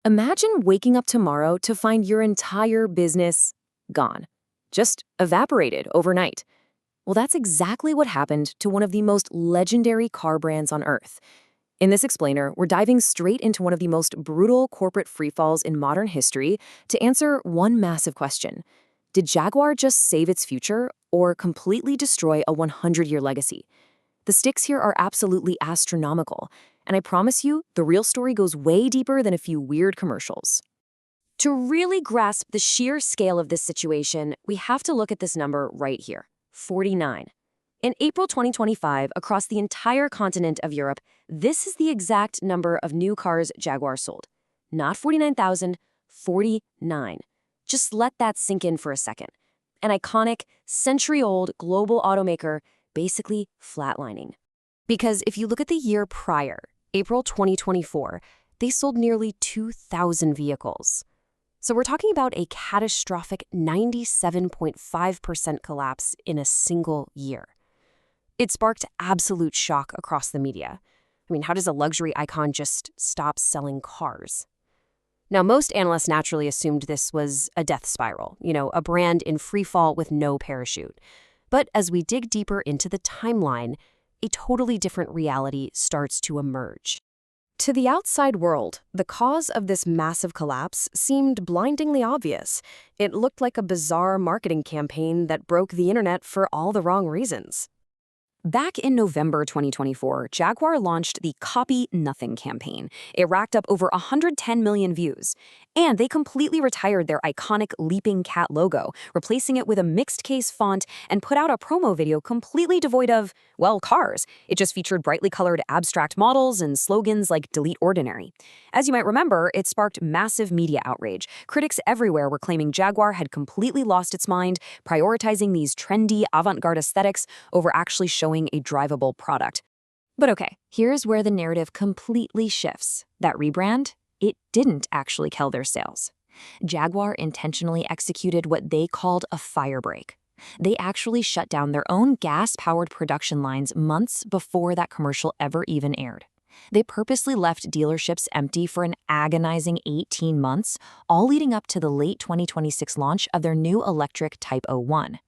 Imagine waking up tomorrow to find your entire business gone, just evaporated overnight. Well, that's exactly what happened to one of the most legendary car brands on Earth. In this explainer, we're diving straight into one of the most brutal corporate freefalls in modern history to answer one massive question. Did Jaguar just save its future or completely destroy a 100-year legacy? The stakes here are absolutely astronomical, and I promise you, the real story goes way deeper than a few weird commercials. To really grasp the sheer scale of this situation, we have to look at this number right here, 49. In April 2025, across the entire continent of Europe, this is the exact number of new cars Jaguar sold. Not 49,000, 49. Just let that sink in for a second. An iconic, century-old global automaker basically flatlining. Because if you look at the year prior, April 2024, they sold nearly 2,000 vehicles. So we're talking about a catastrophic 97.5% collapse in a single year. It sparked absolute shock across the media. I mean, how does a luxury icon just stop selling cars? Now, most analysts naturally assumed this was a death spiral, a brand in free fall with no parachute. But as we dig deeper into the timeline, a totally different reality starts to emerge. To the outside world, the cause of this massive collapse seemed blindingly obvious. It looked like a bizarre marketing campaign that broke the internet for all the wrong reasons. Back in November 2024, Jaguar launched the Copy Nothing campaign. It racked up over 110 million views. And they completely retired their iconic leaping cat logo, replacing it with a mixed-case font, and put out a promo video completely devoid of, well, cars. It just featured brightly colored abstract models and slogans like "Delete Ordinary." As you might remember, it sparked massive media outrage. Critics everywhere were claiming Jaguar had completely lost its mind, prioritizing these trendy, avant-garde aesthetics over actually showing a drivable product. But okay, here's where the narrative completely shifts. That rebrand, it didn't actually kill their sales. Jaguar intentionally executed what they called a firebreak. They actually shut down their own gas-powered production lines months before that commercial ever even aired. They purposely left dealerships empty for an agonizing 18 months, all leading up to the late 2026 launch of their new electric Type 01.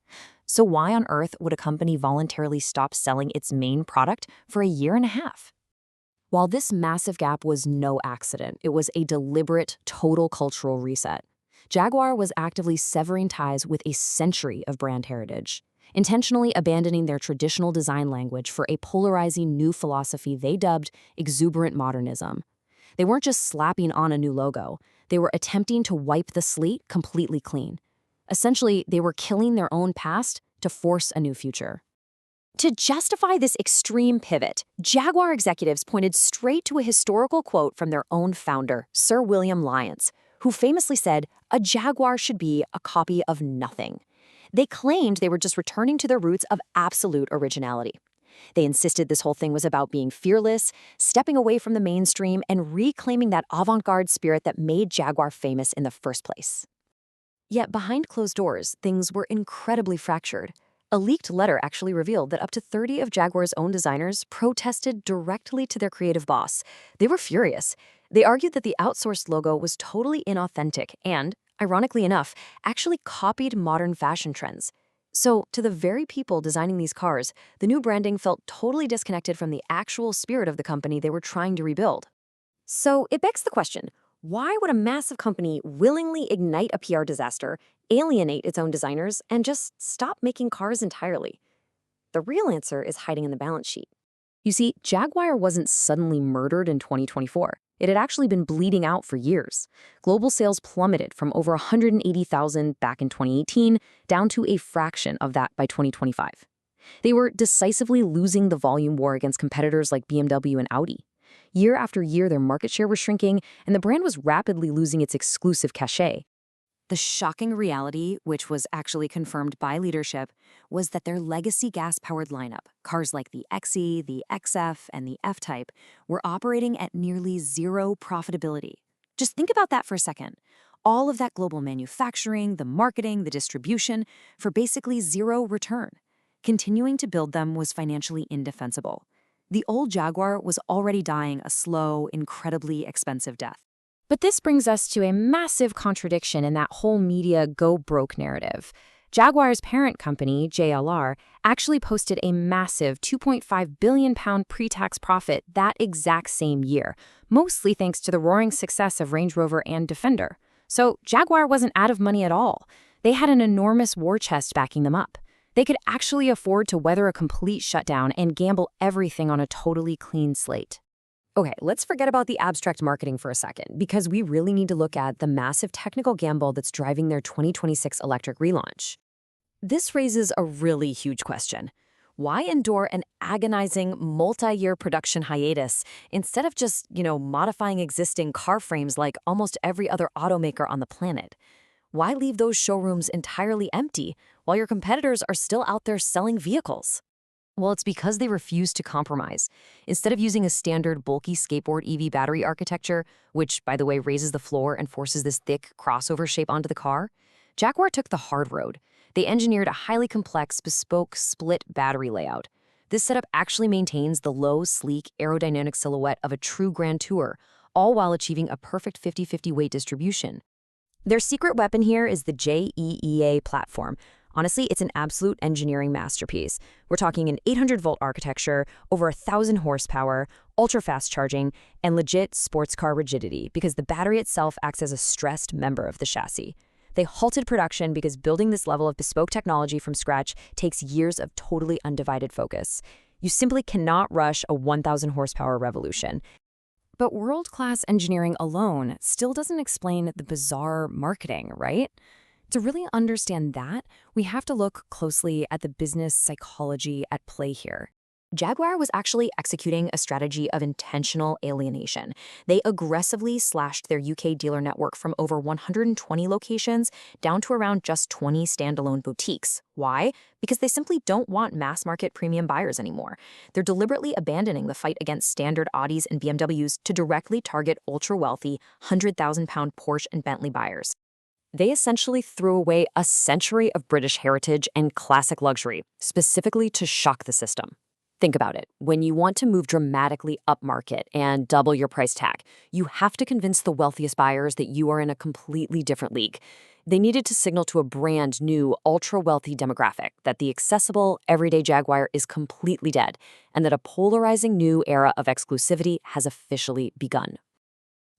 So why on earth would a company voluntarily stop selling its main product for a year and a half? While this massive gap was no accident, it was a deliberate, total cultural reset. Jaguar was actively severing ties with a century of brand heritage, intentionally abandoning their traditional design language for a polarizing new philosophy they dubbed exuberant modernism. They weren't just slapping on a new logo, they were attempting to wipe the slate completely clean. Essentially, they were killing their own past to force a new future. To justify this extreme pivot, Jaguar executives pointed straight to a historical quote from their own founder, Sir William Lyons, who famously said, "A Jaguar should be a copy of nothing." They claimed they were just returning to their roots of absolute originality. They insisted this whole thing was about being fearless, stepping away from the mainstream, and reclaiming that avant-garde spirit that made Jaguar famous in the first place. Yet behind closed doors, things were incredibly fractured. A leaked letter actually revealed that up to 30 of Jaguar's own designers protested directly to their creative boss. They were furious. They argued that the outsourced logo was totally inauthentic and, ironically enough, actually copied modern fashion trends. So, to the very people designing these cars, the new branding felt totally disconnected from the actual spirit of the company they were trying to rebuild. So, it begs the question, why would a massive company willingly ignite a PR disaster, alienate its own designers, and just stop making cars entirely? The real answer is hiding in the balance sheet. You see, Jaguar wasn't suddenly murdered in 2024. It had actually been bleeding out for years. Global sales plummeted from over 180,000 back in 2018 down to a fraction of that by 2025. They were decisively losing the volume war against competitors like BMW and Audi. Year after year, their market share was shrinking, and the brand was rapidly losing its exclusive cachet. The shocking reality, which was actually confirmed by leadership, was that their legacy gas-powered lineup, cars like the XE, the XF, and the F-Type, were operating at nearly zero profitability. Just think about that for a second. All of that global manufacturing, the marketing, the distribution, for basically zero return. Continuing to build them was financially indefensible. The old Jaguar was already dying a slow, incredibly expensive death. But this brings us to a massive contradiction in that whole media go broke narrative. Jaguar's parent company, JLR, actually posted a massive £2.5 billion pre-tax profit that exact same year, mostly thanks to the roaring success of Range Rover and Defender. So Jaguar wasn't out of money at all. They had an enormous war chest backing them up. They could actually afford to weather a complete shutdown and gamble everything on a totally clean slate. Okay, let's forget about the abstract marketing for a second, because we really need to look at the massive technical gamble that's driving their 2026 electric relaunch. This raises a really huge question. Why endure an agonizing multi-year production hiatus instead of just, modifying existing car frames like almost every other automaker on the planet? Why leave those showrooms entirely empty while your competitors are still out there selling vehicles? Well, it's because they refuse to compromise. Instead of using a standard bulky skateboard EV battery architecture, which, by the way, raises the floor and forces this thick crossover shape onto the car, Jaguar took the hard road. They engineered a highly complex, bespoke split battery layout. This setup actually maintains the low, sleek, aerodynamic silhouette of a true Grand Tour, all while achieving a perfect 50-50 weight distribution. Their secret weapon here is the JEEA platform. Honestly, it's an absolute engineering masterpiece. We're talking an 800-volt architecture, over 1,000 horsepower, ultra-fast charging, and legit sports car rigidity because the battery itself acts as a stressed member of the chassis. They halted production because building this level of bespoke technology from scratch takes years of totally undivided focus. You simply cannot rush a 1,000 horsepower revolution. But world-class engineering alone still doesn't explain the bizarre marketing, right? To really understand that, we have to look closely at the business psychology at play here. Jaguar was actually executing a strategy of intentional alienation. They aggressively slashed their UK dealer network from over 120 locations down to around just 20 standalone boutiques. Why? Because they simply don't want mass-market premium buyers anymore. They're deliberately abandoning the fight against standard Audis and BMWs to directly target ultra-wealthy, £100,000 Porsche and Bentley buyers. They essentially threw away a century of British heritage and classic luxury, specifically to shock the system. Think about it. When you want to move dramatically upmarket and double your price tag, you have to convince the wealthiest buyers that you are in a completely different league. They needed to signal to a brand new, ultra-wealthy demographic that the accessible, everyday Jaguar is completely dead and that a polarizing new era of exclusivity has officially begun.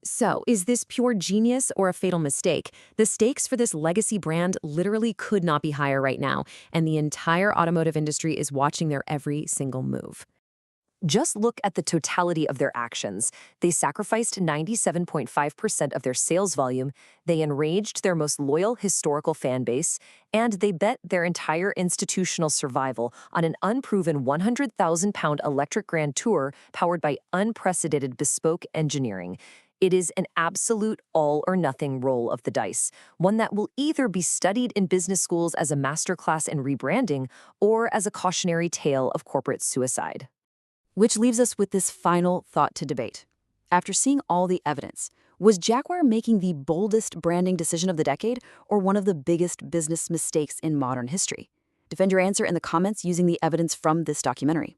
So, is this pure genius or a fatal mistake? The stakes for this legacy brand literally could not be higher right now, and the entire automotive industry is watching their every single move. Just look at the totality of their actions. They sacrificed 97.5% of their sales volume, they enraged their most loyal historical fan base, and they bet their entire institutional survival on an unproven £100,000 electric Grand Tour powered by unprecedented bespoke engineering. It is an absolute all-or-nothing roll of the dice, one that will either be studied in business schools as a masterclass in rebranding or as a cautionary tale of corporate suicide. Which leaves us with this final thought to debate. After seeing all the evidence, was Jaguar making the boldest branding decision of the decade or one of the biggest business mistakes in modern history? Defend your answer in the comments using the evidence from this documentary.